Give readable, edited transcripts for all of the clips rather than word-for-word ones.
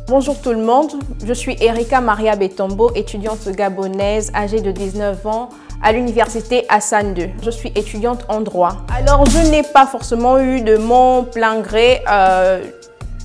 Bonjour tout le monde, je suis Erika Maria Betombo, étudiante gabonaise âgée de 19 ans à l'université Hassan II. Je suis étudiante en droit. Alors je n'ai pas forcément eu de mon plein gré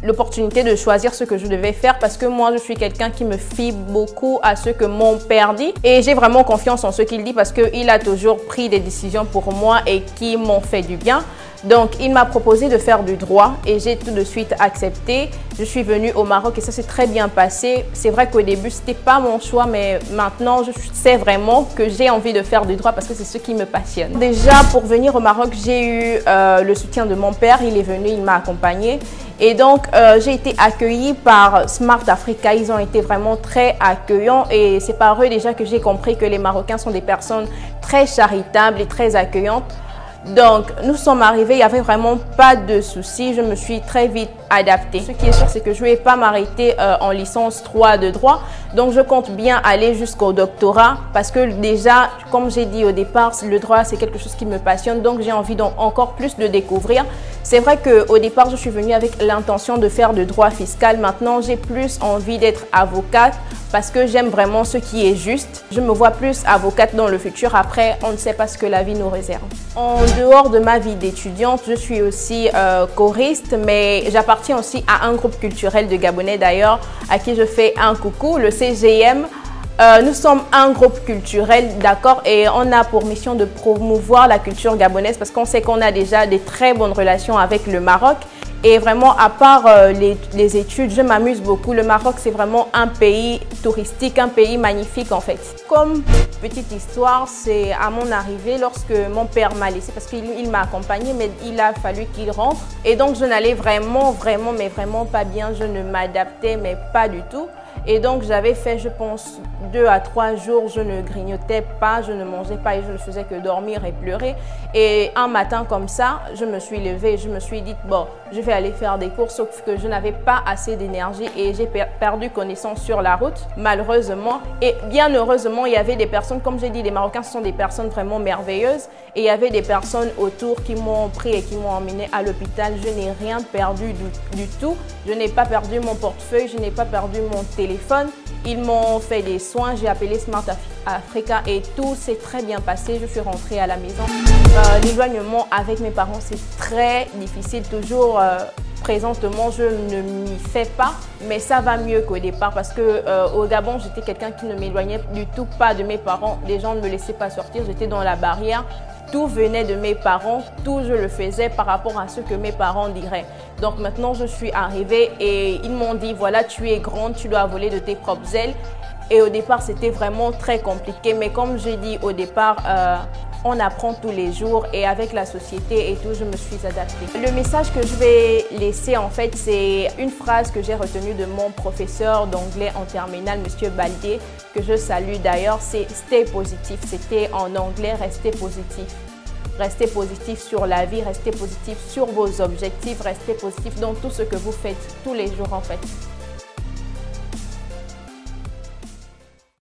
l'opportunité de choisir ce que je devais faire parce que moi je suis quelqu'un qui me fie beaucoup à ce que mon père dit et j'ai vraiment confiance en ce qu'il dit parce qu'il a toujours pris des décisions pour moi et qui m'ont fait du bien. Donc il m'a proposé de faire du droit et j'ai tout de suite accepté. Je suis venue au Maroc et ça s'est très bien passé. C'est vrai qu'au début c'était pas mon choix mais maintenant je sais vraiment que j'ai envie de faire du droit parce que c'est ce qui me passionne. Déjà pour venir au Maroc j'ai eu le soutien de mon père, il est venu, il m'a accompagnée. Et donc, j'ai été accueillie par Smart Africa. Ils ont été vraiment très accueillants et c'est par eux déjà que j'ai compris que les Marocains sont des personnes très charitables et très accueillantes. Donc, nous sommes arrivés, il n'y avait vraiment pas de soucis. Je me suis très vite adaptée. Ce qui est sûr, c'est que je ne vais pas m'arrêter en licence 3 de droit. Donc, je compte bien aller jusqu'au doctorat parce que déjà, comme j'ai dit au départ, le droit, c'est quelque chose qui me passionne. Donc, j'ai envie encore plus de découvrir. C'est vrai qu'au départ, je suis venue avec l'intention de faire de droit fiscal. Maintenant, j'ai plus envie d'être avocate parce que j'aime vraiment ce qui est juste. Je me vois plus avocate dans le futur. Après, on ne sait pas ce que la vie nous réserve. En dehors de ma vie d'étudiante, je suis aussi choriste, mais j'appartiens aussi à un groupe culturel de Gabonais d'ailleurs, à qui je fais un coucou, le CGM. Nous sommes un groupe culturel, d'accord, et on a pour mission de promouvoir la culture gabonaise parce qu'on sait qu'on a déjà des très bonnes relations avec le Maroc. Et vraiment, à part les études, je m'amuse beaucoup. Le Maroc, c'est vraiment un pays touristique, un pays magnifique en fait. Comme petite histoire, c'est à mon arrivée lorsque mon père m'a laissé parce qu'il m'a accompagnée, mais il a fallu qu'il rentre. Et donc, je n'allais vraiment pas bien. Je ne m'adaptais, mais pas du tout. Et donc, j'avais fait, je pense, 2 à 3 jours, je ne grignotais pas, je ne mangeais pas et je ne faisais que dormir et pleurer. Et un matin comme ça, je me suis levée et je me suis dit, bon, je vais aller faire des courses, sauf que je n'avais pas assez d'énergie et j'ai perdu connaissance sur la route, malheureusement. Et bien heureusement, il y avait des personnes, comme j'ai dit, les Marocains, ce sont des personnes vraiment merveilleuses. Et il y avait des personnes autour qui m'ont pris et qui m'ont emmené à l'hôpital. Je n'ai rien perdu du tout. Je n'ai pas perdu mon portefeuille, je n'ai pas perdu mon téléphone. Ils m'ont fait des soins, j'ai appelé Smart Africa et tout s'est très bien passé. Je suis rentrée à la maison. L'éloignement avec mes parents, c'est très difficile. Toujours présentement, je ne m'y fais pas, mais ça va mieux qu'au départ parce que au Gabon, j'étais quelqu'un qui ne m'éloignait du tout pas de mes parents. Les gens ne me laissaient pas sortir, j'étais dans la barrière. Tout venait de mes parents, tout je le faisais par rapport à ce que mes parents diraient. Donc maintenant, je suis arrivée et ils m'ont dit, voilà, tu es grande, tu dois voler de tes propres ailes. Et au départ, c'était vraiment très compliqué. Mais comme j'ai dit au départ, on apprend tous les jours et avec la société et tout, je me suis adaptée. Le message que je vais laisser, en fait, c'est une phrase que j'ai retenue de mon professeur d'anglais en terminale, Monsieur Baldier, que je salue d'ailleurs, c'est « Stay positif ». C'était en anglais « Restez positif ». Restez positif sur la vie, restez positif sur vos objectifs, restez positif dans tout ce que vous faites tous les jours en fait.